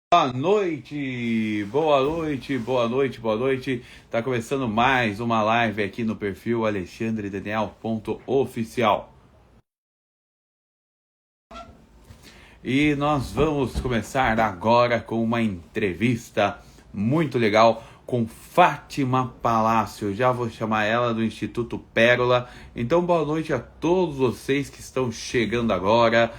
Boa noite, boa noite, boa noite, boa noite. Tá começando mais uma live aqui no perfil alexandredaniel.oficial. E nós vamos começar agora com uma entrevista muito legal com Fátima Palácio. Já vou chamar ela do Instituto Pérola. Então, boa noite a todos vocês que estão chegando agora.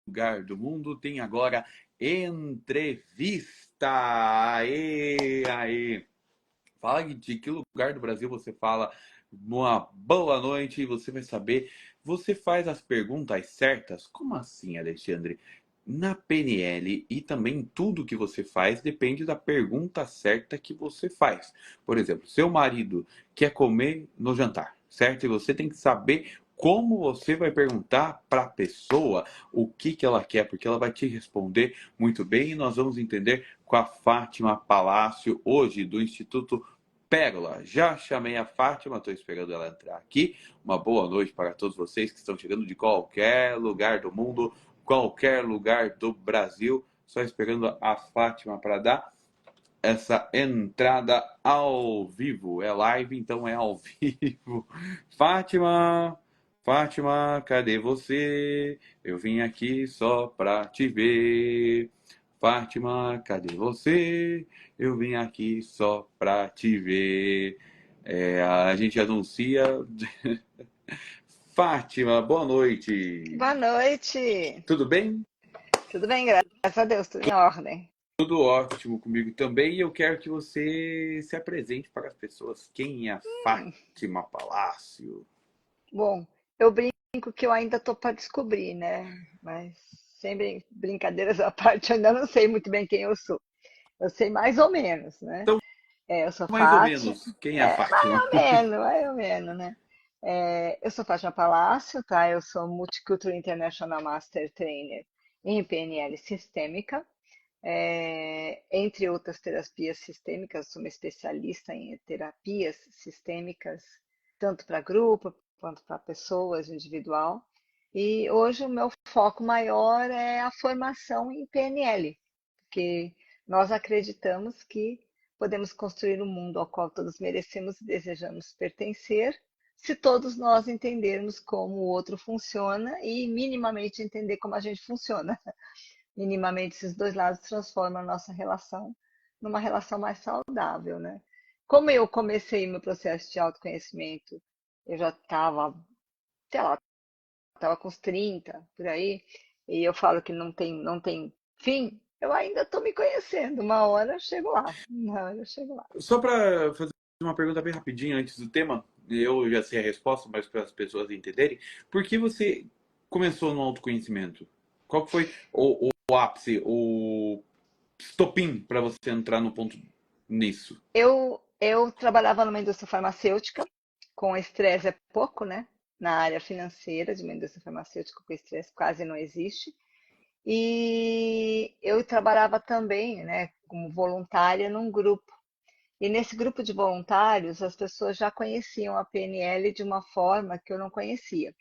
Lugar do mundo tem agora entrevista. Aê, aê. Fala de que lugar do Brasil você fala. Uma boa noite, você vai saber. Você faz as perguntas certas? Como assim, Alexandre? Na PNL e também tudo que você faz depende da pergunta certa que você faz. Por exemplo, seu marido quer comer no jantar, certo? E você tem que saber como você vai perguntar para a pessoa o que ela quer, porque ela vai te responder muito bem e nós vamos entender com a Fátima Palácio hoje do Instituto Pérola. Já chamei a Fátima, estou esperando ela entrar aqui. Uma boa noite para todos vocês que estão chegando de qualquer lugar do mundo, qualquer lugar do Brasil. Só esperando a Fátima para dar essa entrada ao vivo. É live, então é ao vivo. Fátima, Fátima, cadê você? Eu vim aqui só para te ver. Fátima, cadê você? Eu vim aqui só pra te ver. A gente anuncia. Fátima, boa noite. Boa noite. Tudo bem? Tudo bem, graças a Deus, tudo em ordem. Tudo ótimo comigo também. E eu quero que você se apresente para as pessoas. Quem é a Fátima Palácio? Bom, eu brinco que eu ainda estou para descobrir, né? Mas sem brincadeiras à parte, eu ainda não sei muito bem quem eu sou. Eu sei mais ou menos, né? Então, Eu sou mais ou Fátima, menos, quem é a Fátima? mais ou menos, né? Eu sou Fátima Palácio, tá? Eu sou Multicultural International Master Trainer em PNL Sistêmica. Entre outras terapias sistêmicas, sou uma especialista em terapias sistêmicas, tanto para grupo quanto para pessoas individual. E hoje o meu foco maior é a formação em PNL, porque nós acreditamos que podemos construir um mundo ao qual todos merecemos e desejamos pertencer, se todos nós entendermos como o outro funciona e minimamente entender como a gente funciona. Minimamente esses dois lados transformam a nossa relação numa relação mais saudável, né? Como eu comecei meu processo de autoconhecimento, eu já estava, sei lá, estava com uns 30 por aí, e eu falo que não tem fim, eu ainda estou me conhecendo. Uma hora eu chego lá, uma hora eu chego lá. Só para fazer uma pergunta bem rapidinho antes do tema, eu já sei a resposta, mas para as pessoas entenderem, por que você começou no autoconhecimento? Qual que foi o ápice, o estopim para você entrar no ponto nisso? Eu trabalhava numa indústria farmacêutica, com estresse é pouco, né? Na área financeira de uma indústria farmacêutica, com estresse quase não existe. E eu trabalhava também, né, como voluntária num grupo. E nesse grupo de voluntários, as pessoas já conheciam a PNL de uma forma que eu não conhecia.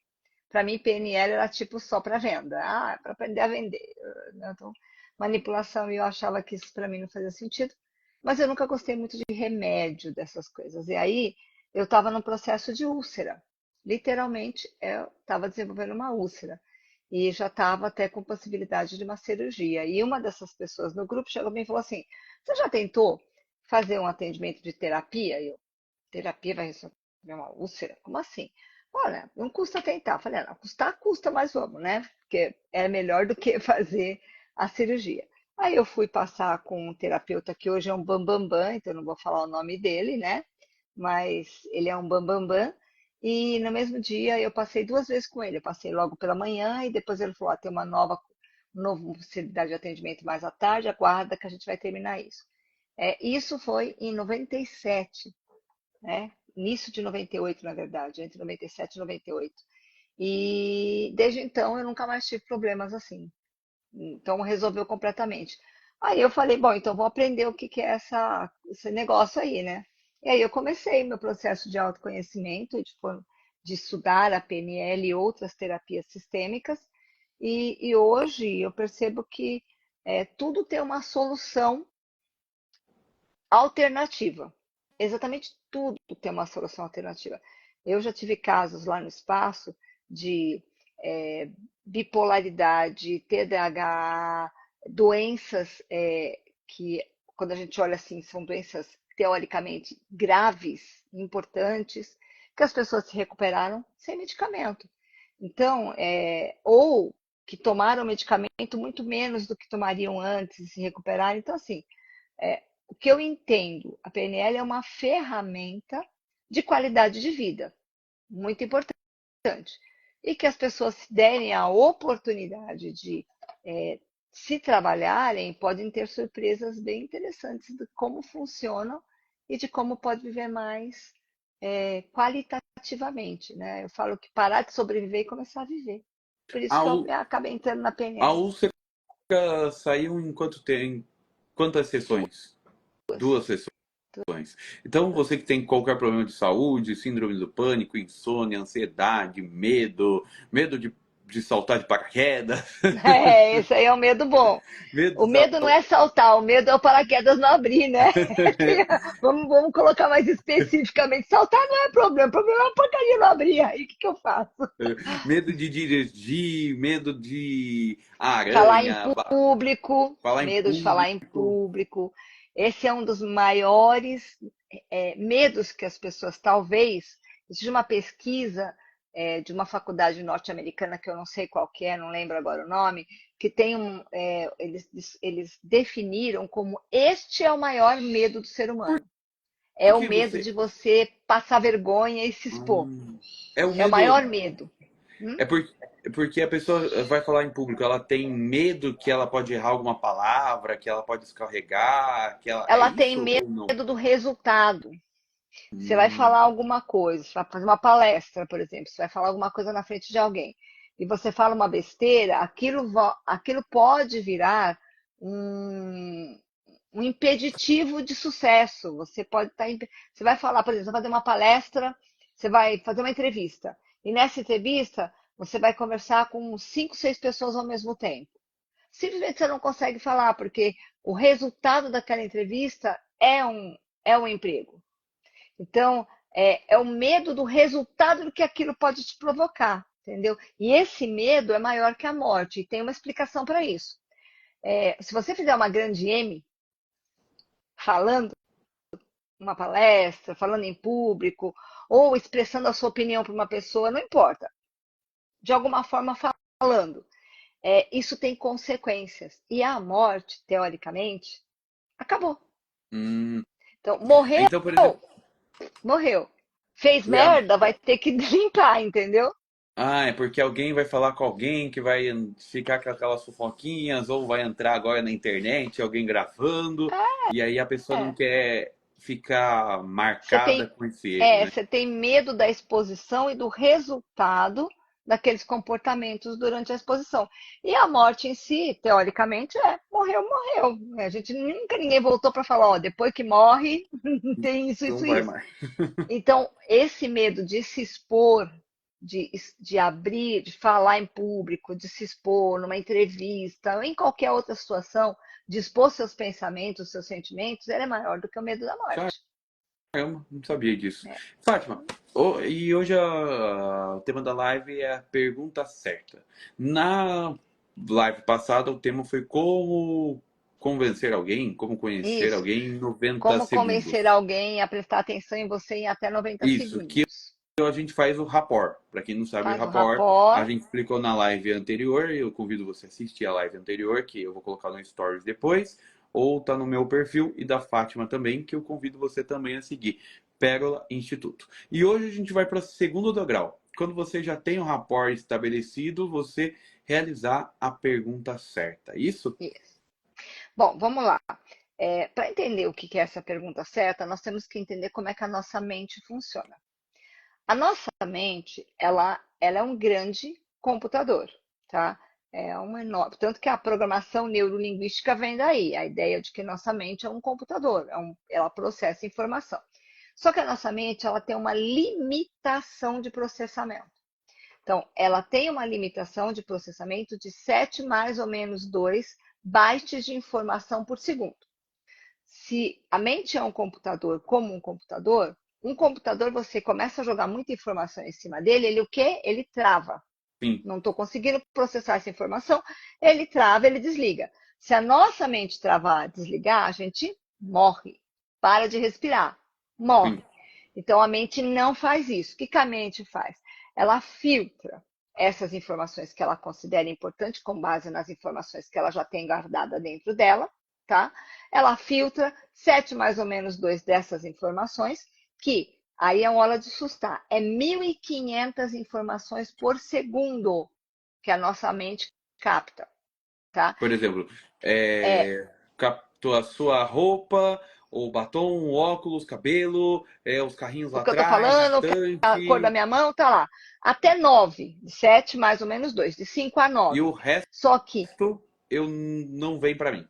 Para mim, PNL era tipo só para venda, para aprender a vender. Então, manipulação, e eu achava que isso para mim não fazia sentido. Mas eu nunca gostei muito de remédio, dessas coisas. E aí, eu estava num processo de úlcera. Literalmente, eu estava desenvolvendo uma úlcera. E já estava até com possibilidade de uma cirurgia. E uma dessas pessoas no grupo chegou a mim e falou assim: Você já tentou fazer um atendimento de terapia? E eu, terapia vai resolver uma úlcera? Como assim? Olha, não custa tentar. Falei, não, custar custa, mas vamos, né? Porque é melhor do que fazer a cirurgia. Aí eu fui passar com um terapeuta que hoje é um bambambam, então eu não vou falar o nome dele, né? Mas ele é um bambambam. E no mesmo dia eu passei duas vezes com ele. Eu passei logo pela manhã e depois ele falou: tem uma nova possibilidade de atendimento mais à tarde, aguarda que a gente vai terminar isso. Isso foi em 97, né? Início de 98, na verdade, entre 97 e 98. E desde então eu nunca mais tive problemas assim. Então resolveu completamente. Aí eu falei, bom, então vou aprender o que que é esse negócio aí, né? E aí eu comecei meu processo de autoconhecimento, de estudar a PNL e outras terapias sistêmicas. E hoje eu percebo que tudo tem uma solução alternativa. Exatamente tudo tem uma solução alternativa. Eu já tive casos lá no espaço de bipolaridade, TDAH, doenças que, quando a gente olha assim, são doenças teoricamente graves, importantes, que as pessoas se recuperaram sem medicamento. Então, ou que tomaram medicamento muito menos do que tomariam antes de se recuperar. Então, assim, o que eu entendo, a PNL é uma ferramenta de qualidade de vida, muito importante. E que as pessoas se derem a oportunidade de se trabalharem, podem ter surpresas bem interessantes de como funcionam e de como pode viver mais qualitativamente, né? Eu falo que parar de sobreviver e começar a viver. Por isso A, que eu ú- acabei entrando na a PNL. úlcera saiu em quanto tem? Quantas sessões? Duas. 2 sessões. Então, você que tem qualquer problema de saúde, síndrome do pânico, insônia, ansiedade, medo de saltar de paraquedas, Esse aí é o medo bom. medo O de medo não é saltar. saltar, o medo é o paraquedas não abrir, né? Vamos colocar mais especificamente. Saltar não é problema, o problema é a porcaria não abrir. Aí o que, que eu faço? Medo de dirigir, medo de Falar em aranha, público, falar em medo de falar em público. público. Esse é um dos maiores medos que as pessoas, talvez, existe uma pesquisa de uma faculdade norte-americana, que eu não sei qual que é, não lembro agora o nome, que tem eles definiram como este é o maior medo do ser humano. É o Porque medo você. de você passar vergonha e se expor. É o É o medo. maior medo. Hum? É porque a pessoa vai falar em público, ela tem medo que ela pode errar alguma palavra, que ela pode escorregar, que ela. É Ela tem isso ou não? medo do resultado. Você vai Hum, falar alguma coisa, você vai fazer uma palestra, por exemplo, você vai falar alguma coisa na frente de alguém, e você fala uma besteira, aquilo pode virar um, um impeditivo de sucesso. Você pode estar. Você vai falar, por exemplo, você vai fazer uma palestra, você vai fazer uma entrevista, e nessa entrevista você vai conversar com 5, 6 pessoas ao mesmo tempo. Simplesmente você não consegue falar, porque o resultado daquela entrevista é um emprego. Então, é o medo do resultado do que aquilo pode te provocar, entendeu? E esse medo é maior que a morte, e tem uma explicação para isso. Se você fizer uma grande M, falando uma palestra, falando em público, ou expressando a sua opinião para uma pessoa, não importa, de alguma forma falando, isso tem consequências. E a morte, teoricamente, acabou. hum. Então, morreu, Então, por exemplo, morreu. Fez é a- merda, vai ter que limpar, entendeu? é porque alguém vai falar com alguém que vai ficar com aquelas fofoquinhas, ou vai entrar agora na internet, alguém gravando, e aí a pessoa não É. quer ficar Você marcada tem, com esse erro, né? você tem medo da exposição e do resultado daqueles comportamentos durante a exposição. E a morte em si, teoricamente, morreu, morreu. A gente nunca ninguém voltou para falar, ó, depois que morre, tem isso, Não isso, vai isso. mais. Então, esse medo de se expor, de abrir, de falar em público, de se expor numa entrevista, ou em qualquer outra situação, de expor seus pensamentos, seus sentimentos, ele é maior do que o medo da morte. Caramba, não sabia disso. Né? Fátima, e hoje o tema da live é a pergunta certa. Na live passada, o tema foi como convencer alguém, como conhecer Isso. alguém em 90 Como convencer segundos. alguém a prestar atenção em você em até 90 Isso, que segundos. a gente faz o rapport. Para quem não sabe o Faz o rapport, a rapport. gente explicou na live anterior, e eu convido você a assistir a live anterior, que eu vou colocar no Stories depois, ou tá no meu perfil e da Fátima também, que eu convido você também a seguir. Pérola Instituto. E hoje a gente vai para o segundo degrau. Quando você já tem o rapport estabelecido, você realizar a pergunta certa. Isso? Isso. Bom, vamos lá. Para entender o que é essa pergunta certa, nós temos que entender como é que a nossa mente funciona. A nossa mente, ela é um grande computador, tá? É uma enorme. Tanto que a programação neurolinguística vem daí, a ideia de que nossa mente é um computador, ela processa informação. Só que a nossa mente, ela tem uma limitação de processamento. Então, ela tem uma limitação de processamento de 7 mais ou menos 2 bytes de informação por segundo. Se a mente é um computador como um computador você começa a jogar muita informação em cima dele, ele o quê? Ele trava. Sim, Não estou conseguindo processar essa informação, ele trava, ele desliga. Se a nossa mente travar, desligar, a gente morre, para de respirar, sim. morre. Então a mente não faz isso. O que a mente faz? Ela filtra essas informações que ela considera importantes com base nas informações que ela já tem guardada dentro dela, tá? Ela filtra 7 mais ou menos 2 dessas informações, que aí é uma hora de assustar. É 1.500 informações por segundo que a nossa mente capta, tá? Por exemplo, É, captou a sua roupa, o batom, o óculos, cabelo, os carrinhos o lá que eu tô atrás, falando, a cor da estante, minha mão, tá lá. Até 9, de 7 mais ou menos 2, de 5 a e o 9. resto Só que eu não vem para mim.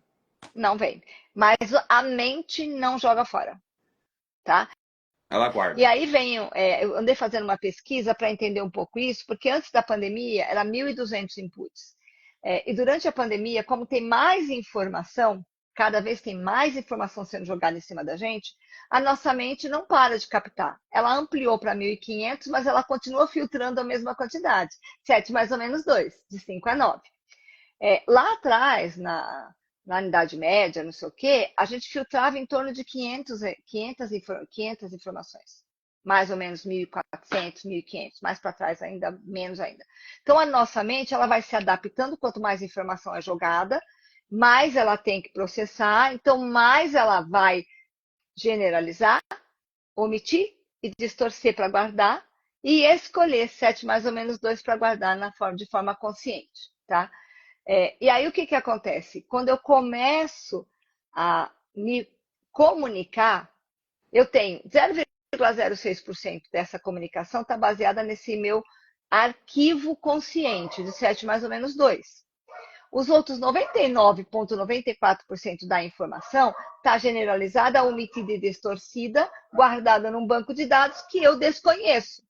não vem. Mas a mente não joga fora, tá? Ela E guarda. aí vem, eu andei fazendo uma pesquisa para entender um pouco isso, porque antes da pandemia era 1.200 inputs. E durante a pandemia, como tem mais informação, cada vez tem mais informação sendo jogada em cima da gente, a nossa mente não para de captar. Ela ampliou para 1.500, mas ela continua filtrando a mesma quantidade. 7 mais ou menos 2, de 5 a 9. Lá atrás, na Idade Média, não sei o quê, a gente filtrava em torno de 500 informações. Mais ou menos 1.400, 1.500, mais para trás ainda, menos ainda. Então, a nossa mente ela vai se adaptando quanto mais informação é jogada, mais ela tem que processar, então mais ela vai generalizar, omitir e distorcer para guardar, e escolher 7 mais ou menos 2 para guardar de forma consciente, tá? E aí o que acontece? Quando eu começo a me comunicar, eu tenho 0,06% dessa comunicação está baseada nesse meu arquivo consciente de 7 mais ou menos 2. Os outros 99,94% da informação está generalizada, omitida e distorcida, guardada num banco de dados que eu desconheço.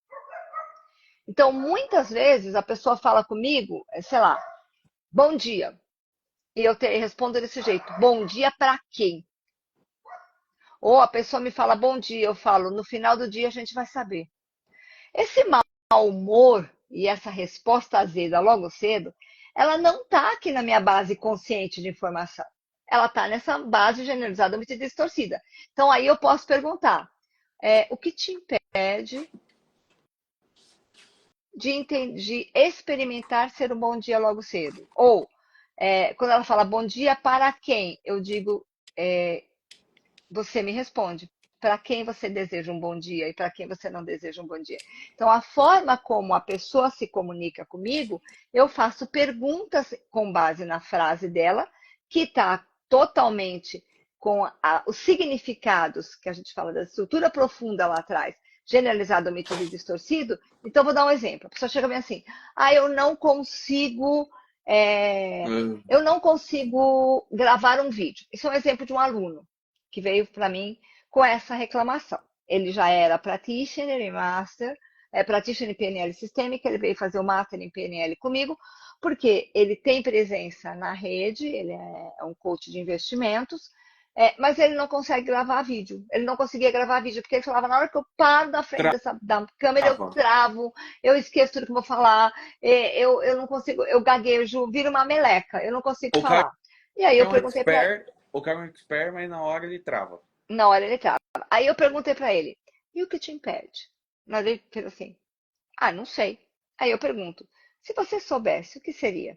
Então, muitas vezes a pessoa fala comigo, sei lá, bom dia. E eu respondo desse jeito: bom dia para quem? Ou a pessoa me fala bom dia, eu falo: no final do dia a gente vai saber. Esse mau humor e essa resposta azeda logo cedo, ela não está aqui na minha base consciente de informação. Ela está nessa base generalizada muito distorcida. Então aí eu posso perguntar: o que te impede de experimentar ser um bom dia logo cedo? Ou quando ela fala bom dia para quem, eu digo, você me responde para quem você deseja um bom dia e para quem você não deseja um bom dia. Então, a forma como a pessoa se comunica comigo, eu faço perguntas com base na frase dela, que está totalmente com os significados que a gente fala da estrutura profunda lá atrás, generalizado, omitido e distorcido. Então, vou dar um exemplo. A pessoa chega bem assim: eu não consigo. Ah, Eu não consigo gravar um vídeo. Isso é um exemplo de um aluno que veio para mim com essa reclamação. Ele já era practitioner e master, practitioner em PNL sistêmica, ele veio fazer o master em PNL comigo, porque ele tem presença na rede, ele é um coach de investimentos, mas ele não consegue gravar vídeo. Ele não conseguia gravar vídeo, porque ele falava: na hora que eu paro da frente da câmera, eu trava. travo, eu esqueço tudo que eu vou falar, eu não consigo, eu gaguejo, viro uma meleca, eu não consigo O cara falar. E aí é eu um perguntei para expert, o cara é um expert, mas na hora ele trava. Na hora ele trava. Aí eu perguntei para ele: e o que te impede? Mas ele fez assim: não sei. Aí eu pergunto: se você soubesse, o que seria?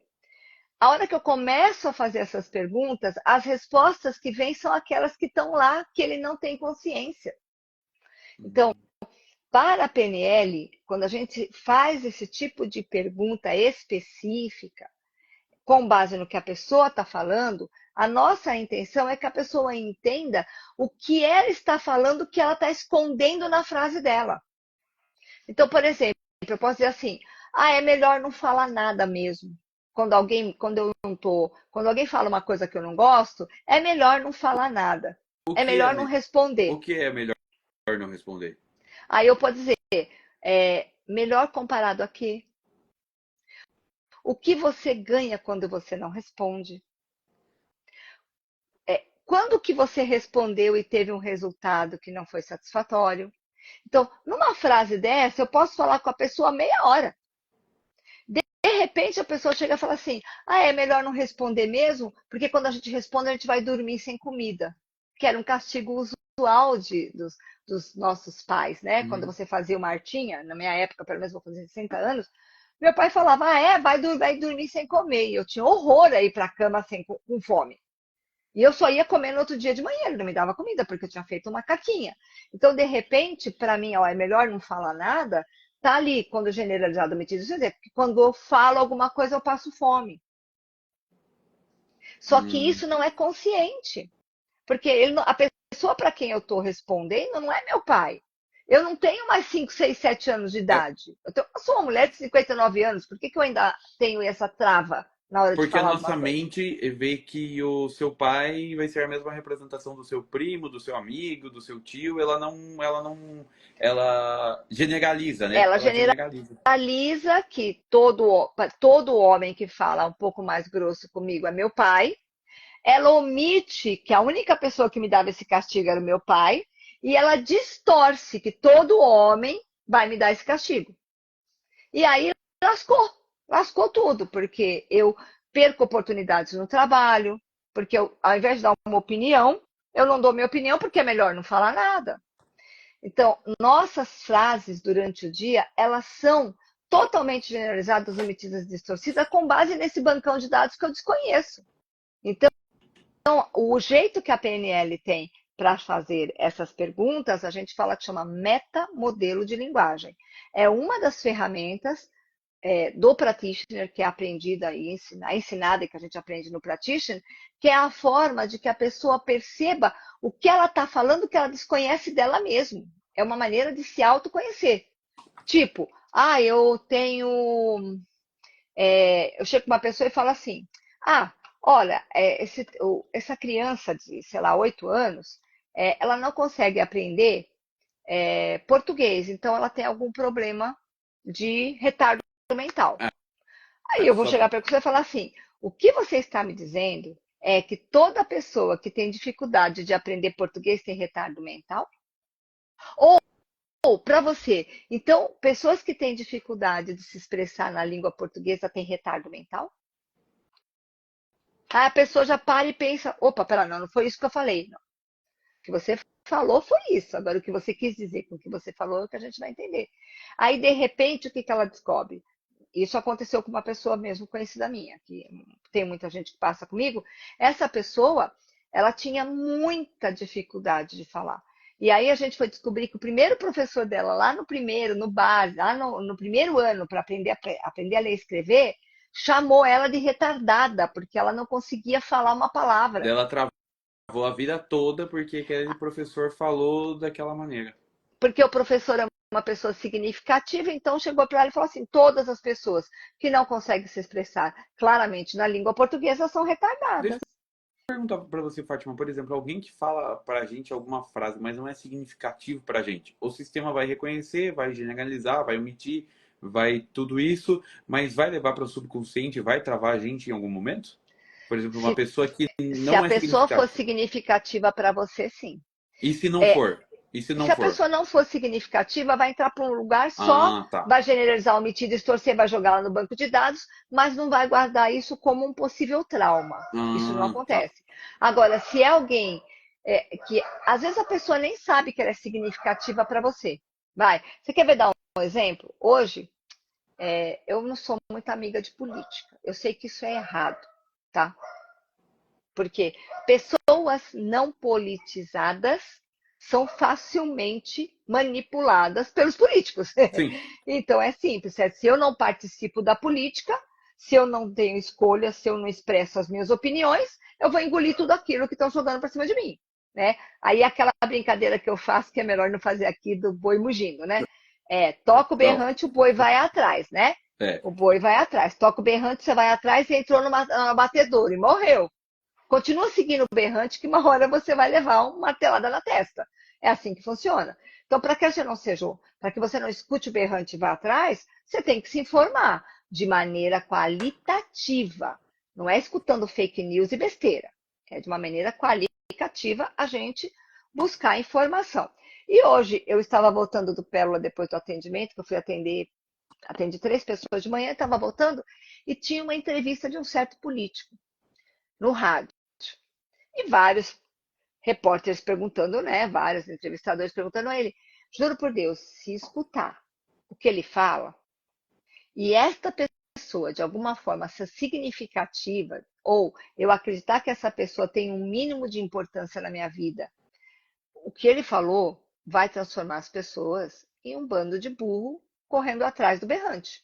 A hora que eu começo a fazer essas perguntas, as respostas que vêm são aquelas que estão lá, que ele não tem consciência. Então, para a PNL, quando a gente faz esse tipo de pergunta específica, com base no que a pessoa está falando, a nossa intenção é que a pessoa entenda o que ela está falando, o que ela está escondendo na frase dela. Então, por exemplo, eu posso dizer assim: é melhor não falar nada mesmo. Quando alguém fala uma coisa que eu não gosto, é melhor não falar nada. O É que é, melhor não responder. o que é melhor não responder? Aí eu posso dizer: melhor comparado a quê? O que você ganha quando você não responde? Quando que você respondeu e teve um resultado que não foi satisfatório? Então, numa frase dessa, eu posso falar com a pessoa meia hora. De repente, a pessoa chega e fala assim: ah, é melhor não responder mesmo, porque quando a gente responde, a gente vai dormir sem comida. Que era um castigo usual dos nossos pais, né? Quando Uhum. você fazia uma hartinha, na minha época, pelo menos vou fazer 60 anos, meu pai falava: ah, vai dormir sem comer. E eu tinha horror a ir para a cama com fome. E eu só ia comer no outro dia de manhã, ele não me dava comida, porque eu tinha feito uma caquinha. Então, de repente, para mim, ó, é melhor não falar nada, tá ali, quando generalizado omitido, porque quando eu falo alguma coisa, eu passo fome. Só que Hum. isso não é consciente, porque a pessoa para quem eu estou respondendo não é meu pai. Eu não tenho mais 5, 6, 7 anos de É idade. Eu sou uma mulher de 59 anos, por que eu ainda tenho essa trava na hora de porque a falar alguma nossa coisa? mente vê que o seu pai vai ser a mesma representação do seu primo, do seu amigo, do seu tio. Ela generaliza, né? Ela Ela generaliza. generaliza que todo homem que fala um pouco mais grosso comigo é meu pai. Ela omite que a única pessoa que me dava esse castigo era o meu pai. E ela distorce que todo homem vai me dar esse castigo. E aí lascou tudo, porque eu perco oportunidades no trabalho, porque ao invés de dar uma opinião, eu não dou minha opinião porque é melhor não falar nada. Então, nossas frases durante o dia, elas são totalmente generalizadas, omitidas, distorcidas, com base nesse bancão de dados que eu desconheço. Então, o jeito que a PNL tem para fazer essas perguntas, a gente fala que chama metamodelo de linguagem. É uma das ferramentas do practitioner que é aprendida e ensinada e que a gente aprende no practitioner, que é a forma de que a pessoa perceba o que ela está falando que ela desconhece dela mesma. É uma maneira de se autoconhecer. Tipo, eu tenho. Eu chego com uma pessoa e falo assim: olha, essa criança de, sei lá, 8 anos, ela não consegue aprender português, então ela tem algum problema de retardo mental. Aí É, eu vou só chegar para você e falar assim: o que você está me dizendo é que toda pessoa que tem dificuldade de aprender português tem retardo mental? Ou para você, então, pessoas que têm dificuldade de se expressar na língua portuguesa têm retardo mental? Aí a pessoa já para e pensa: opa, pera, não foi isso que eu falei. Não. O que você falou foi isso. Agora, o que você quis dizer com o que você falou é o que a gente vai entender. Aí, de repente, o que ela descobre? Isso aconteceu com uma pessoa mesmo conhecida minha, que tem muita gente que passa comigo. Essa pessoa, ela tinha muita dificuldade de falar. E aí a gente foi descobrir que o primeiro professor dela, lá no primeiro, no base, lá no primeiro ano, para aprender a ler e escrever, chamou ela de retardada, porque ela não conseguia falar uma palavra. dela travou a vida toda porque aquele professor falou daquela maneira. Porque o professor é uma pessoa significativa, então chegou para ela e falou assim: todas as pessoas que não conseguem se expressar claramente na língua portuguesa são Deixa retardadas. eu perguntar pra você, Fátima, por exemplo, alguém que fala pra gente alguma frase, mas não é significativo pra gente. O sistema vai reconhecer, vai generalizar, vai omitir, vai tudo isso, mas vai levar para o subconsciente, vai travar a gente em algum momento? Por exemplo, uma Se, pessoa que se a não é pessoa for significativa. significativa para você, sim. E se não É, for? E se não se a for? pessoa não for significativa, vai entrar para um lugar só, Ah, tá. vai generalizar, omitir, distorcer, vai jogar lá no banco de dados, mas não vai guardar isso como um possível trauma. Isso não Ah, tá. acontece. Agora, se é alguém que às vezes a pessoa nem sabe que ela é significativa para você. Você quer ver dar um exemplo? Hoje, eu não sou muito amiga de política. Eu sei que isso é errado, tá? Porque pessoas não politizadas são facilmente manipuladas pelos políticos. Sim. Então é simples, se eu não participo da política, se eu não tenho escolha, se eu não expresso as minhas opiniões, eu vou engolir tudo aquilo que estão jogando para cima de mim, né? Aí aquela brincadeira que eu faço, que é melhor não fazer aqui, do boi mugindo, né? Toca o Não. berrante, o boi vai atrás, né? É. O boi vai atrás. Toca o berrante, você vai atrás e entrou numa batedoura e morreu. Continua seguindo o berrante, que uma hora você vai levar uma martelada na testa. É assim que funciona. Então, para que você não escute o berrante e vá atrás, você tem que se informar. de maneira qualitativa. Não é escutando fake news e besteira. É de uma maneira qualitativa a gente buscar informação. E hoje eu estava voltando do Pérola depois do atendimento, que eu fui atendi 3 pessoas de manhã, estava voltando, e tinha uma entrevista de um certo político no rádio. E vários repórteres perguntando, né? Vários entrevistadores perguntando a ele. Juro por Deus, se escutar o que ele fala, e esta pessoa, de alguma forma, ser significativa, ou eu acreditar que essa pessoa tem um mínimo de importância na minha vida, o que ele falou vai transformar as pessoas em um bando de burro correndo atrás do berrante.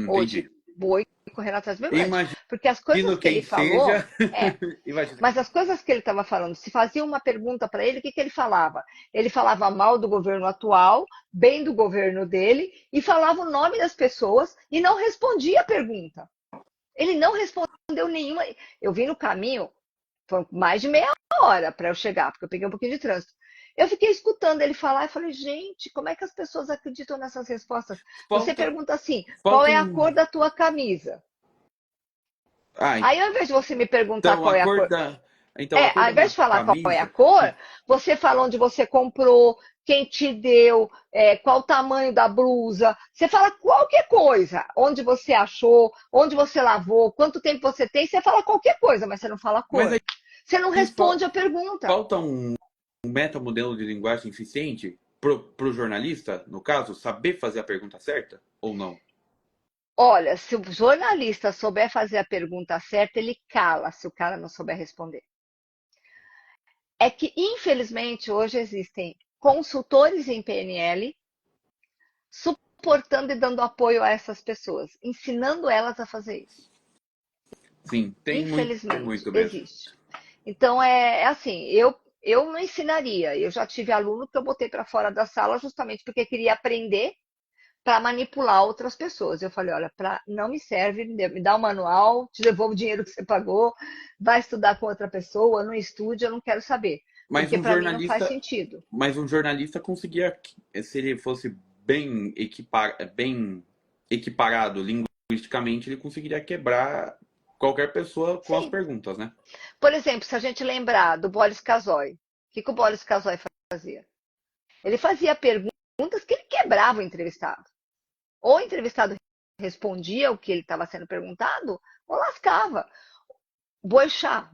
Ou de Entendi. boi correndo atrás do berrante. Imagino Porque as coisas que ele quem falou, seja. é, Imagino. mas as coisas que ele estava falando, se fazia uma pergunta para ele, o que, que ele falava? Ele falava mal do governo atual, bem do governo dele, e falava o nome das pessoas e não respondia a pergunta. Ele não respondeu nenhuma. Eu vim no caminho, foi mais de meia hora para eu chegar, porque eu peguei um pouquinho de trânsito. Eu fiquei escutando ele falar e falei, gente, como é que as pessoas acreditam nessas respostas? Você Falta, pergunta assim, qual falta é a um. cor da tua camisa? Ah, Aí, ao invés de você me perguntar então qual a é a cor cor, da. Então a cor ao da invés minha de falar qual é a camisa. cor, você fala onde você comprou, quem te deu, qual o tamanho da blusa. Você fala qualquer coisa. Onde você achou, onde você lavou, quanto tempo você tem. Você fala qualquer coisa, mas você não fala a Mas cor. Você não aí responde a pergunta. falta um metamodelo de linguagem eficiente pro jornalista, no caso, saber fazer a pergunta certa ou não? Olha, se o jornalista souber fazer a pergunta certa, ele cala se o cara não souber responder. É que, infelizmente, hoje existem consultores em PNL suportando e dando apoio a essas pessoas, ensinando elas a fazer isso. Sim, tem Infelizmente, muito mesmo. existe. Então, é assim, eu não ensinaria. Eu já tive aluno que eu botei para fora da sala justamente porque queria aprender para manipular outras pessoas. Eu falei, olha, não me serve, me dá o manual, te devolvo o dinheiro que você pagou, vai estudar com outra pessoa, não estude, eu não quero saber. Mas Porque um para mim não faz jornalista, sentido. mas um jornalista conseguia, se ele fosse bem equiparado linguisticamente, ele conseguiria quebrar qualquer pessoa com as Sim. perguntas, né? Por exemplo, se a gente lembrar do Boris Casoy, o que o Boris Casoy fazia? Ele fazia perguntas que ele quebrava o entrevistado. Ou o entrevistado respondia o que ele estava sendo perguntado, ou lascava. Boechat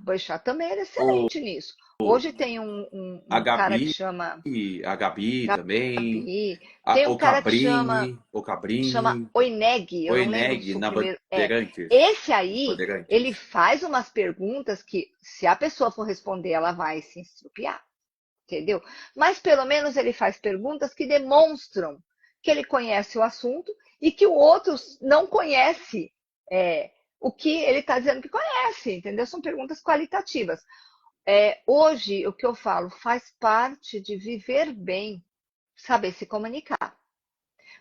também era O, excelente nisso. o, Hoje tem a um cara que Gabi, chama a Gabi também, Gabi, tem um o cara que chama Cabrini, Oineg, eu o não lembro Eneg do na primeiro. Bandeirantes. Esse aí, ele Bandeirantes. faz umas perguntas que, se a pessoa for responder, ela vai se estrupiar, entendeu? Mas pelo menos ele faz perguntas que demonstram que ele conhece o assunto e que o outro não conhece o que ele está dizendo que conhece, entendeu? São perguntas qualitativas. Hoje, o que eu falo faz parte de viver bem, saber se comunicar.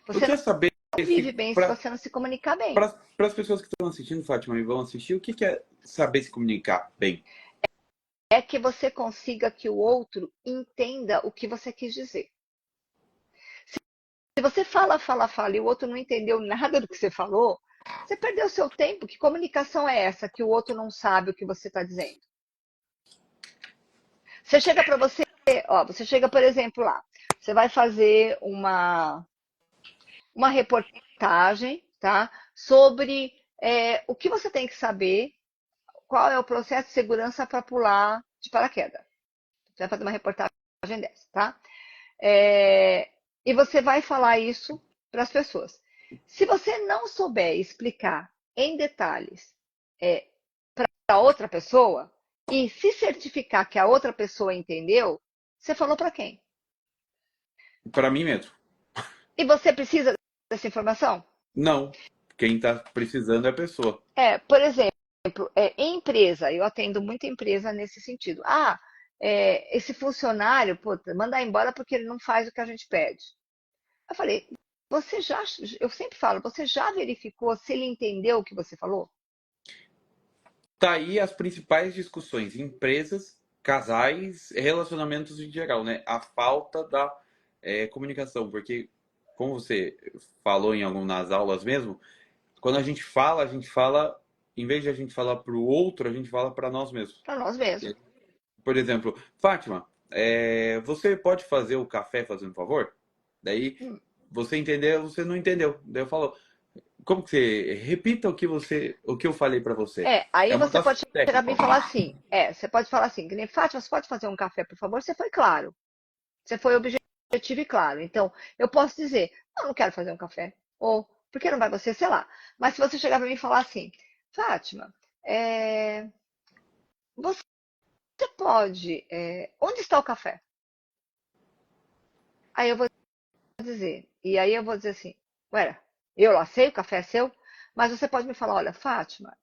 Eu Você queria saber não se vive bem se para você não se comunicar bem. as pessoas que estão assistindo, Fátima, e vão assistir, o que que é saber se comunicar bem? É que você consiga que o outro entenda o que você quis dizer. Se você fala e o outro não entendeu nada do que você falou, você perdeu seu tempo. Que comunicação é essa que o outro não sabe o que você está dizendo? Você chega para você, você chega, por exemplo, lá, você vai fazer uma reportagem, tá? Sobre o que você tem que saber, qual é o processo de segurança para pular de paraquedas. Você vai fazer uma reportagem dessa, tá? E você vai falar isso para as pessoas. Se você não souber explicar em detalhes para outra pessoa e se certificar que a outra pessoa entendeu, você falou para quem? Para mim mesmo. E você precisa dessa informação? Não. Quem está precisando é a pessoa. Por exemplo, em empresa, eu atendo muita empresa nesse sentido. Esse funcionário, puta, mandar embora porque ele não faz o que a gente pede. Eu falei, eu sempre falo, você já verificou se ele entendeu o que você falou? Tá aí as principais discussões, empresas, casais, relacionamentos em geral, né? A falta da comunicação, porque, como você falou em algumas aulas mesmo, Quando a gente fala, em vez de a gente falar para o outro, a gente fala para nós mesmos. Para nós mesmos. Por exemplo, Fátima, você pode fazer o café fazendo um favor? Daí Hum. você entendeu, você não entendeu. Daí eu falo, como que você repita o que eu falei para você? Aí É uma você das pode chegar para mim técnicas. e falar assim, você pode falar assim, que nem Fátima, você pode fazer um café, por favor? Você foi claro. Você foi objetivo e claro. Então, eu posso dizer, não quero fazer um café. Ou, por que não vai você? Sei lá. Mas se você chegar para mim e falar assim, Fátima, é, você pode. Onde está o café? Aí eu vou dizer. E aí eu vou dizer assim, ué, eu lá sei, o café é seu, mas você pode me falar, olha, Fátima,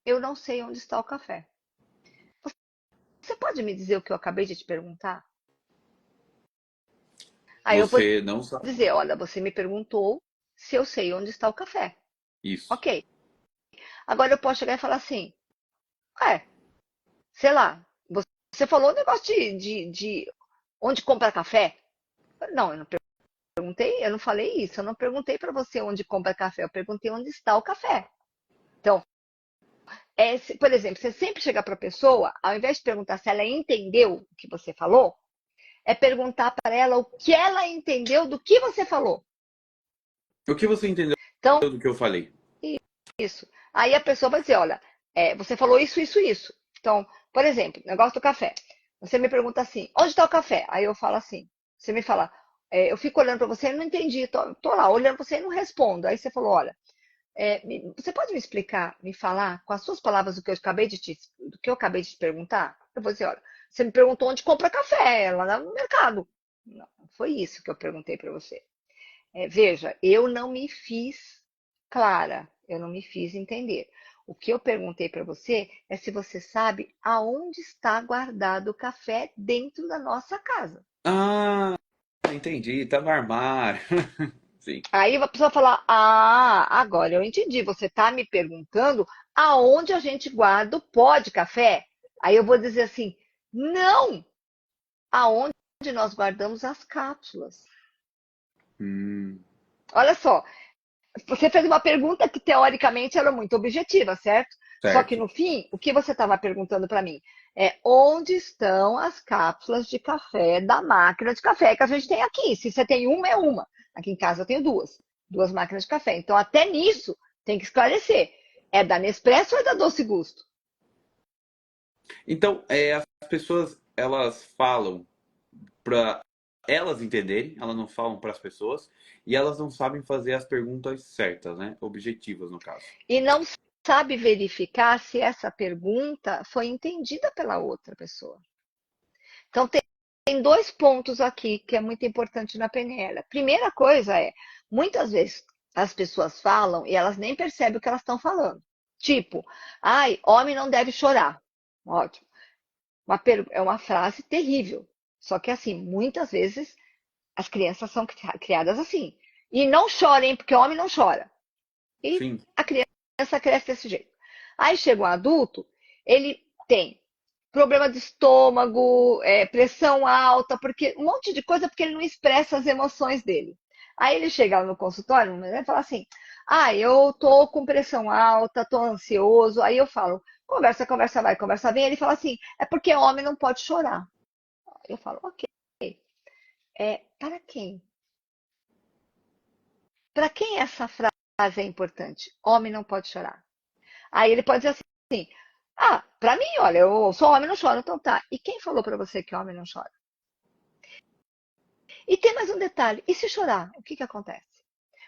eu não sei onde está o café. Você pode me dizer o que eu acabei de te perguntar? Aí eu vou Você não sabe dizer, olha, você me perguntou se eu sei onde está o café. isso. Ok. Agora eu posso chegar e falar assim, ué, sei lá, você falou o negócio de onde compra café? Não, eu não perguntei, eu não falei isso, eu não perguntei para você onde compra café, eu perguntei onde está o café. Então, por exemplo, você sempre chega para a pessoa, ao invés de perguntar se ela entendeu o que você falou, é perguntar para ela o que ela entendeu do que você falou. O que você entendeu Então, do que eu falei? isso. Aí a pessoa vai dizer, olha, você falou isso, isso, isso. Então, por exemplo, negócio do café. Você me pergunta assim, onde está o café? Aí eu falo assim, você me fala, eu fico olhando para você e não entendi, tô lá olhando para você e não respondo. Aí você falou, olha, você pode me explicar, me falar com as suas palavras do que eu acabei de te perguntar? Eu vou dizer, olha, você me perguntou onde compra café, lá no mercado. Não, foi isso que eu perguntei para você. Veja, eu não me fiz clara, eu não me fiz entender. O que eu perguntei para você é se você sabe aonde está guardado o café dentro da nossa casa. Ah, entendi, tá no armário. Sim. Aí a pessoa falar: Ah, agora eu entendi. Você está me perguntando aonde a gente guarda o pó de café? Aí eu vou dizer assim: Não, aonde nós guardamos as cápsulas. Hum, Olha só, você fez uma pergunta que teoricamente era muito objetiva, certo? Só que certo. no fim, o que você estava perguntando para mim é onde estão as cápsulas de café da máquina de café que a gente tem aqui. Se você tem uma, é uma. Aqui em casa eu tenho duas máquinas de café. Então, até nisso, tem que esclarecer. É da Nespresso ou é da Doce Gusto? Então, as pessoas, elas falam para elas entenderem, elas não falam para as pessoas, e elas não sabem fazer as perguntas certas, né? Objetivas, no caso. E não sabe verificar se essa pergunta foi entendida pela outra pessoa. Então, tem dois pontos aqui que é muito importante na PNL. Primeira coisa muitas vezes as pessoas falam e elas nem percebem o que elas estão falando. Tipo, ai, homem não deve chorar. Ótimo. É uma frase terrível. Só que assim, muitas vezes as crianças são criadas assim. E não chorem, porque homem não chora. E Sim, a criança cresce desse jeito. Aí chega um adulto, ele tem problema de estômago, pressão alta, porque um monte de coisa porque ele não expressa as emoções dele. Aí ele chega lá no consultório e fala assim: Ah, eu tô com pressão alta, tô ansioso. Aí eu falo: Conversa, conversa vai, conversa vem. Ele fala assim: É porque homem não pode chorar. Eu falo: Ok. Para quem? Para quem essa frase é importante? Homem não pode chorar. Aí ele pode dizer assim: Ah, pra mim, olha, eu sou homem, não choro, então tá. E quem falou pra você que homem não chora? E tem mais um detalhe: e se chorar, o que que acontece?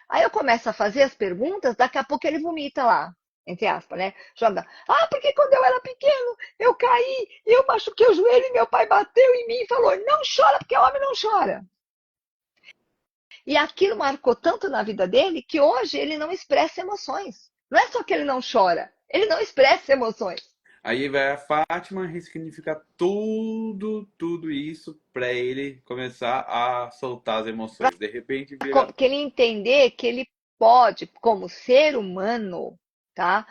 Aí eu começo a fazer as perguntas, daqui a pouco ele vomita lá, entre aspas, né? Joga: Ah, porque quando eu era pequeno, eu caí, eu machuquei o joelho e meu pai bateu em mim e falou: Não chora, porque homem não chora. E aquilo marcou tanto na vida dele que hoje ele não expressa emoções. Não é só que ele não chora, ele não expressa emoções. aí vai a Fátima ressignificar tudo isso para ele começar a soltar as emoções. De repente vira. Que ele entender que ele pode, como ser humano, tá?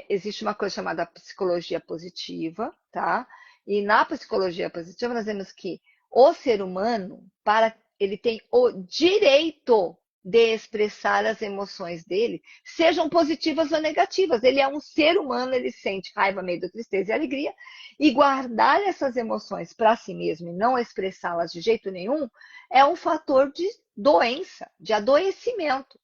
Existe uma coisa chamada psicologia positiva, tá? E na psicologia positiva nós vemos que o ser humano, para ele tem o direito de expressar as emoções dele, sejam positivas ou negativas. Ele é um ser humano, ele sente raiva, medo, tristeza e alegria, e guardar essas emoções para si mesmo e não expressá-las de jeito nenhum é um fator de doença, de adoecimento,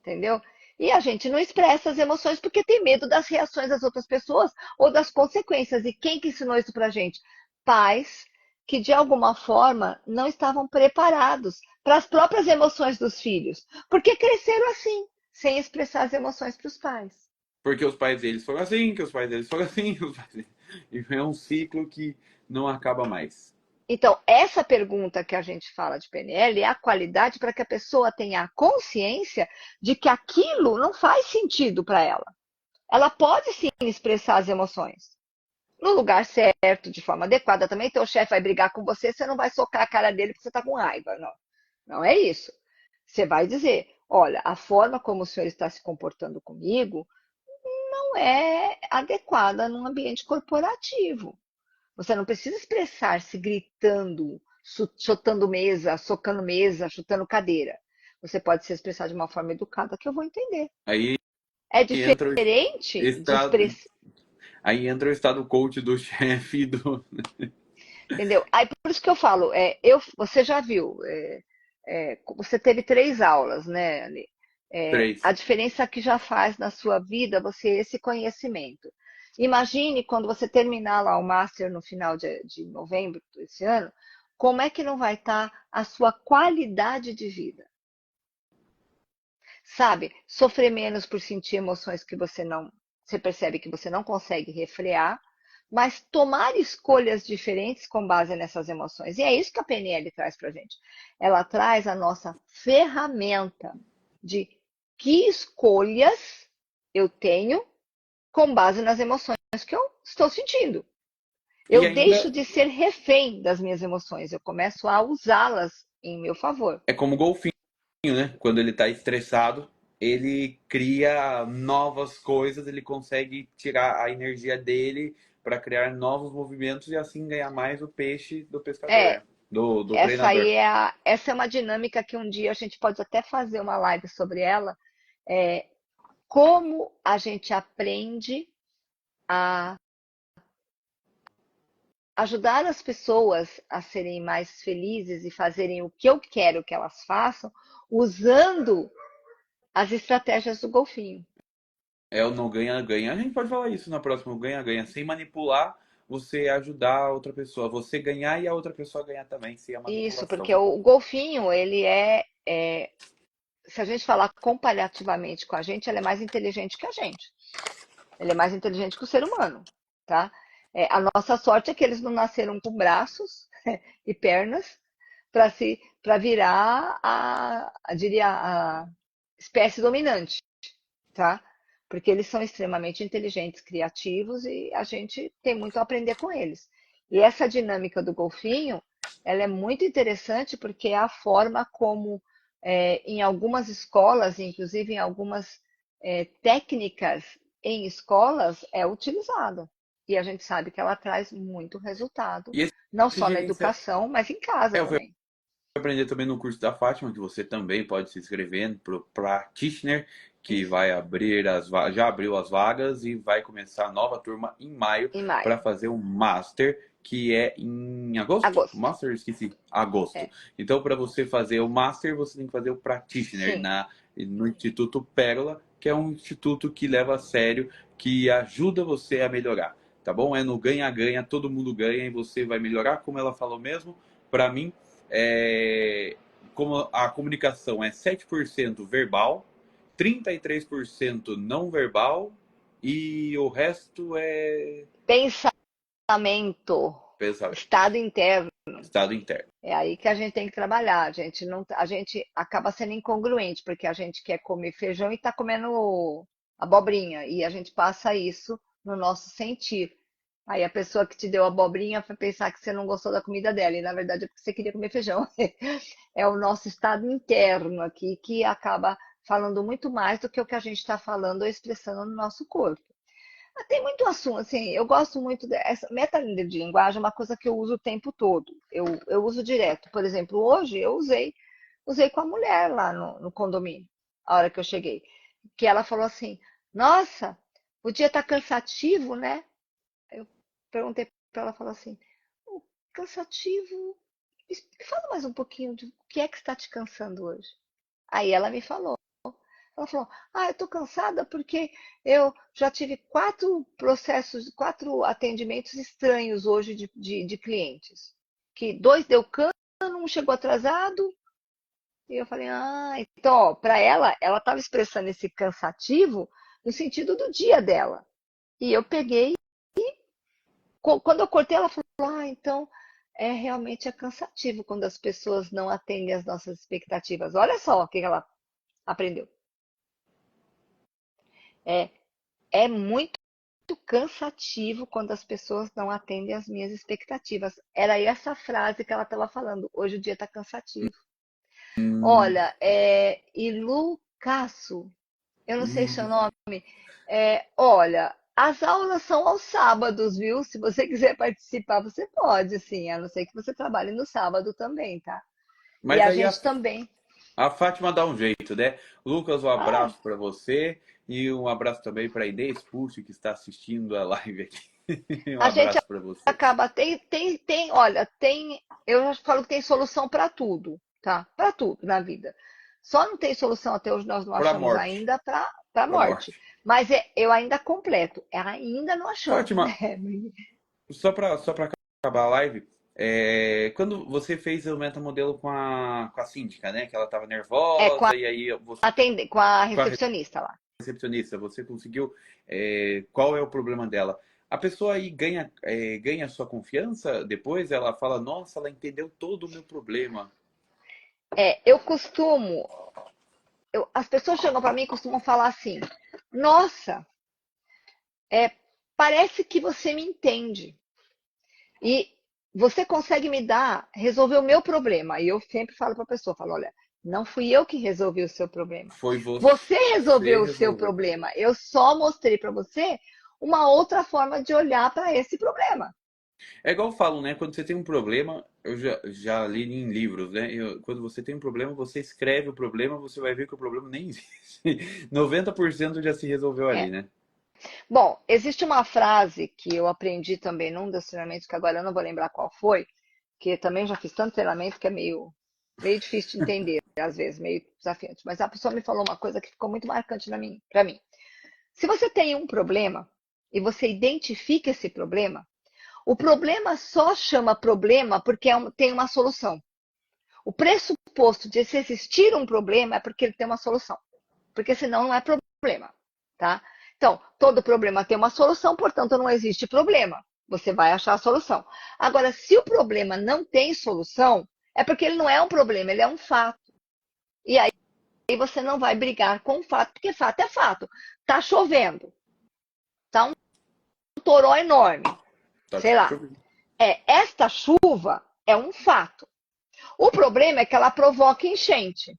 entendeu? E a gente não expressa as emoções porque tem medo das reações das outras pessoas ou das consequências. E quem que ensinou isso pra gente? Pais que de alguma forma não estavam preparados para as próprias emoções dos filhos, porque cresceram assim, sem expressar as emoções para os pais. Porque os pais deles foram assim, que os pais deles foram assim, e é um ciclo que não acaba mais. Então, essa pergunta que a gente fala de PNL é a qualidade para que a pessoa tenha a consciência de que aquilo não faz sentido para ela. Ela pode sim expressar as emoções no lugar certo, de forma adequada também. Teu chefe vai brigar com você, você não vai socar a cara dele porque você está com raiva. Não, não é isso. Você vai dizer, olha, a forma como o senhor está se comportando comigo não é adequada num ambiente corporativo. Você não precisa expressar-se gritando, chutando mesa, socando mesa, chutando cadeira. Você pode se expressar de uma forma educada que eu vou entender. Aí É entra o diferente de estado, expressar. aí entra o estado coach do chefe do Entendeu? Aí por isso que eu falo, você já viu, você teve 3 aulas, né, Ali? A três. diferença que já faz na sua vida você esse conhecimento. Imagine quando você terminar lá o Master no final de novembro desse ano, como é que não vai estar a sua qualidade de vida? Sabe? Sofrer menos por sentir emoções que você percebe que você não consegue refrear, mas tomar escolhas diferentes com base nessas emoções. E é isso que a PNL traz para a gente. Ela traz a nossa ferramenta de que escolhas eu tenho com base nas emoções que eu estou sentindo. E Eu deixo ainda de ser refém das minhas emoções, eu começo a usá-las em meu favor. é como o golfinho, né? Quando ele tá estressado, ele cria novas coisas, ele consegue tirar a energia dele para criar novos movimentos e assim ganhar mais o peixe do pescador, É, né? Do treinador. essa é uma dinâmica que um dia a gente pode até fazer uma live sobre ela. É, como a gente aprende a ajudar as pessoas a serem mais felizes e fazerem o que eu quero que elas façam, usando as estratégias do golfinho. É o não ganha-ganha. A gente pode falar isso na próxima, o ganha-ganha. Sem manipular, você ajudar a outra pessoa. Você ganhar e a outra pessoa ganhar também, sem a Isso, manipulação. porque o golfinho, ele se a gente falar comparativamente com a gente, ele é mais inteligente que a gente. Ele é mais inteligente que o ser humano, tá? A nossa sorte é que eles não nasceram com braços e pernas para virar diria, a espécie dominante, tá? Porque eles são extremamente inteligentes, criativos e a gente tem muito a aprender com eles. E essa dinâmica do golfinho, ela é muito interessante porque é a forma como, em algumas escolas, inclusive em algumas técnicas em escolas, é utilizada. E a gente sabe que ela traz muito resultado, E não esse só na gerenciamento. educação, mas em casa Eu fui também. aprender também no curso da Fátima, que você também pode se inscrever para o Practitioner, que Isso, vai abrir já abriu as vagas e vai começar a nova turma em maio em para maio, fazer o Master, que é em agosto? O agosto. Master, esqueci, agosto. É, Então, para você fazer o Master, você tem que fazer o Practitioner sim. no Instituto Pérola, que é um instituto que leva a sério, que ajuda você a melhorar, tá bom? É no ganha-ganha, todo mundo ganha e você vai melhorar, como ela falou mesmo. Para mim, é, como a comunicação é 7% verbal, 33% não verbal e o resto é Pensamento, pensamento, estado interno. estado interno. É aí que a gente tem que trabalhar. A gente não, a gente acaba sendo incongruente, porque a gente quer comer feijão e está comendo abobrinha, e a gente passa isso no nosso sentir. Aí a pessoa que te deu a abobrinha vai pensar que você não gostou da comida dela, e na verdade é porque você queria comer feijão. É o nosso estado interno aqui que acaba falando muito mais do que o que a gente está falando ou expressando no nosso corpo. Tem muito assunto, assim, eu gosto muito dessa metalinha de linguagem, é uma coisa que eu uso o tempo todo. Eu uso direto. Por exemplo, hoje eu usei usei com a mulher lá no condomínio, a hora que eu cheguei. Que ela falou assim, nossa, o dia tá cansativo, né? Eu perguntei para ela, falou assim, "O cansativo? Fala mais um pouquinho de o que é que está te cansando hoje?" Aí ela me falou. Ela falou, eu tô cansada porque eu já tive 4 processos, 4 atendimentos estranhos hoje de clientes. Que 2 deu cano, um chegou atrasado. E eu falei, então, ó, para ela estava expressando esse cansativo no sentido do dia dela. E eu peguei, quando eu cortei, ela falou, então realmente é cansativo quando as pessoas não atendem às nossas expectativas. Olha só o que ela aprendeu. É, é muito cansativo quando as pessoas não atendem às minhas expectativas. Era essa frase que ela estava falando. Hoje o dia está cansativo. Hum, Olha, e Lucasso, eu não sei seu nome. Olha, as aulas são aos sábados, viu? Se você quiser participar, você pode, sim, a não ser que você trabalhe no sábado também, tá? E mas a aí gente também. a Fátima dá um jeito, né? Lucas, um Ah, abraço para você e um abraço também para Inês Pucci, que está assistindo a live aqui. Um a gente abraço para você. acaba. Olha, eu já falo que tem solução para tudo, tá? Para tudo na vida. Só não tem solução até hoje, nós não Para a achamos morte. ainda para a Para a morte. morte. Mas eu ainda completo, ainda não achamos, né? Fátima, só para acabar a live, quando você fez o metamodelo com a síndica, né? Que ela estava É, com a, nervosa e aí você, com a com a recepcionista lá. recepcionista, você conseguiu, qual é o problema dela? A pessoa aí ganha sua confiança depois, ela fala, nossa, ela entendeu todo o meu problema. Eu costumo, as pessoas chegam para mim e costumam falar assim: Nossa, é, parece que você me entende e você consegue resolver o meu problema. E eu sempre falo para a pessoa, falo, olha, não fui eu que resolvi o seu problema. Foi Você você resolveu o seu resolveu. problema. Eu só mostrei para você uma outra forma de olhar para esse problema. É igual falam, né? Quando você tem um problema, eu já li em livros, né? Quando você tem um problema, você escreve o problema, você vai ver que o problema nem existe. 90% já se resolveu É. ali, né? Bom, existe uma frase que eu aprendi também num dos treinamentos, que agora eu não vou lembrar qual foi, que também já fiz tanto treinamento que é meio difícil de entender, às vezes, meio desafiante. Mas a pessoa me falou uma coisa que ficou muito marcante para mim. Se você tem um problema e você identifica esse problema, o problema só chama problema porque tem uma solução. O pressuposto de se existir um problema é porque ele tem uma solução. Porque senão não é problema, tá? Então, todo problema tem uma solução, portanto não existe problema. Você vai achar a solução. Agora, se o problema não tem solução, é porque ele não é um problema, ele é um fato. E aí você não vai brigar com o fato, porque fato é fato. Tá chovendo, tá um toró enorme, Tá sei lá. chovendo. Esta chuva é um fato. O problema é que ela provoca enchente.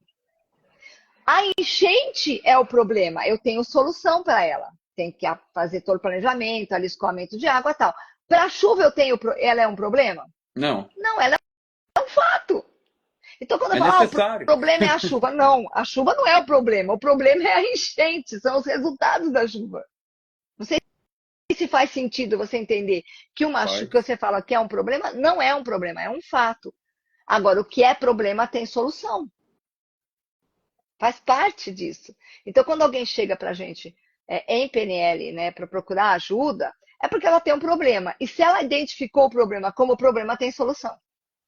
A enchente é o problema. Eu tenho solução para ela. Tem que fazer todo o planejamento, ali, escoamento de água e tal. Para a chuva, ela é um problema? Não, Não, ela é um fato. Então, quando eu é falo, o necessário. problema é a chuva. Não, a chuva não é o problema. O problema é a enchente, são os resultados da chuva. Não sei se faz sentido você entender que que Faz. você fala que é um problema, não é um problema, é um fato. Agora, o que é problema tem solução. Faz parte disso. Então, quando alguém chega para a gente em PNL, né, para procurar ajuda, é porque ela tem um problema. E se ela identificou o problema como problema, tem solução.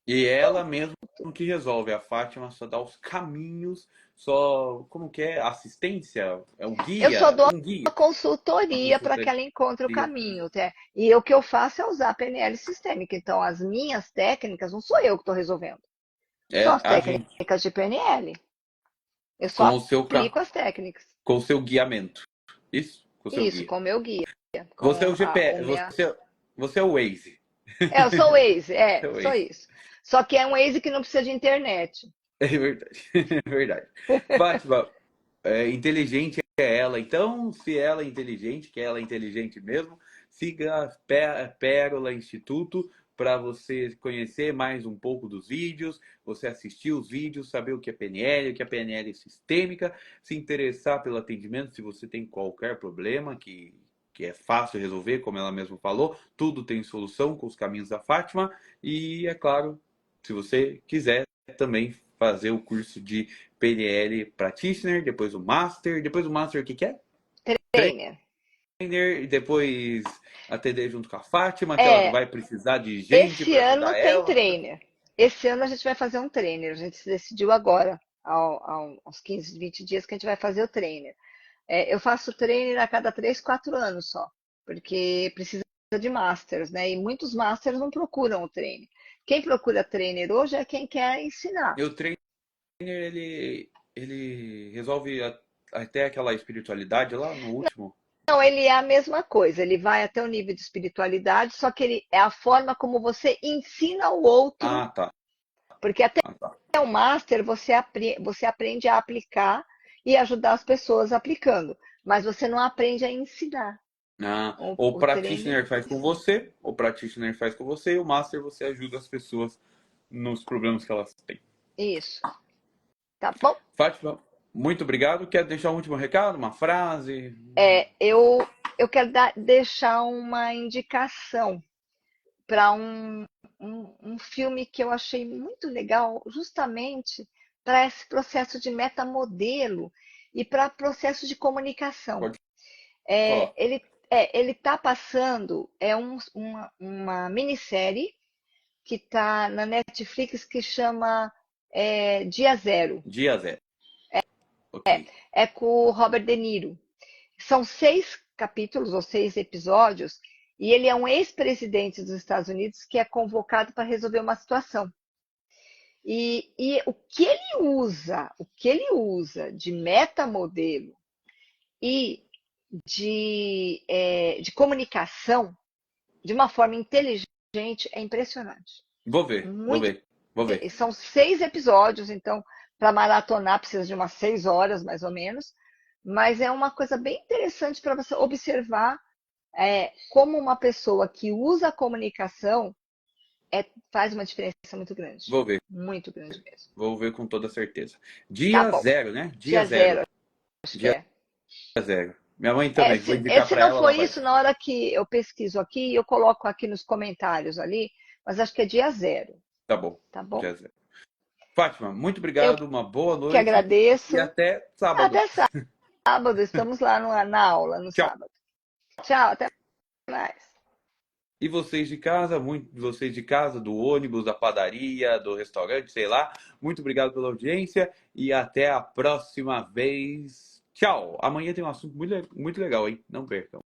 E ela mesmo que resolve. A Fátima só dá os caminhos, só, como que é? Assistência? É um Eu só guia? dou Um guia. a Uma consultoria para que consultoria. ela encontre o caminho. Tá? E o que eu faço é usar a PNL sistêmica. Então, as minhas técnicas, não sou eu que estou resolvendo. São É as a gente. técnicas de PNL. Eu Com só o seu, aplico as técnicas. com o seu guiamento. Isso? Com o seu Isso, guia. com o meu guia. Você é Com o GPS, o minha. você é o Waze. Eu sou o Waze, Você é o só Waze. isso. Só que é um Waze que não precisa de internet. É verdade. É verdade. Fátima, inteligente é ela. Então, se ela é inteligente, que ela é inteligente mesmo, siga a Pérola Instituto, para você conhecer mais um pouco dos vídeos, você assistir os vídeos, saber o que é PNL, o que é PNL sistêmica, se interessar pelo atendimento se você tem qualquer problema que é fácil resolver, como ela mesma falou, tudo tem solução com os caminhos da Fátima. E, é claro, se você quiser também fazer o curso de PNL Practitioner, depois o Master o que é? Trainer. Trainer, e depois atender junto com a Fátima, que ela É, vai precisar de gente esse para ano ajudar tem ela. trainer. Esse ano a gente vai fazer um trainer. A gente se decidiu agora, há uns 15, 20 dias, que a gente vai fazer o trainer. Eu faço trainer a cada 3, 4 anos só, porque precisa de masters, né? E muitos masters não procuram o trainer. Quem procura trainer hoje é quem quer ensinar. E o trainer, ele resolve até aquela espiritualidade lá no último. Não, ele é a mesma coisa, ele vai até o nível de espiritualidade, só que ele é a forma como você ensina o outro, Ah, tá. porque até Ah, tá. o master você aprende a aplicar e ajudar as pessoas aplicando, mas você não aprende a ensinar. Ah, o O trainer practitioner faz com ensina. você, o practitioner faz com você, e o master você ajuda as pessoas nos problemas que elas têm. Isso, tá bom? Fátima, muito obrigado. Quer deixar um último recado, uma frase? Eu quero deixar uma indicação para um filme que eu achei muito legal, justamente para esse processo de metamodelo e para processo de comunicação. Pode falar. Ele está passando, uma minissérie que está na Netflix que chama Dia Zero. Dia zero. Ok. É com o Robert De Niro. São 6 capítulos ou 6 episódios, e ele é um ex-presidente dos Estados Unidos que é convocado para resolver uma situação. E o que ele usa de metamodelo e de comunicação de uma forma inteligente é impressionante. Vou ver, vou Muito, ver, vou ver. são 6 episódios, então, para maratonar precisa de umas 6 horas, mais ou menos. Mas é uma coisa bem interessante para você observar como uma pessoa que usa a comunicação faz uma diferença muito grande. Vou ver, Muito grande mesmo. vou ver com toda certeza. Tá Dia bom. zero, né? Dia Dia zero, zero. acho que Dia é. zero. Minha mãe também, vou indicar Se para não ela, for ela vai. isso, na hora que eu pesquiso aqui, eu coloco aqui nos comentários ali, mas acho que é dia zero, Tá bom, tá bom? dia zero. Fátima, muito Eu obrigado, uma boa que noite e agradeço. até sábado. Até sábado, estamos lá na aula, no Tchau. sábado. Tchau, até mais. E vocês de casa, vocês de casa, do ônibus, da padaria, do restaurante, sei lá, muito obrigado pela audiência e até a próxima vez. Tchau. Amanhã tem um assunto muito legal, hein? Não percam.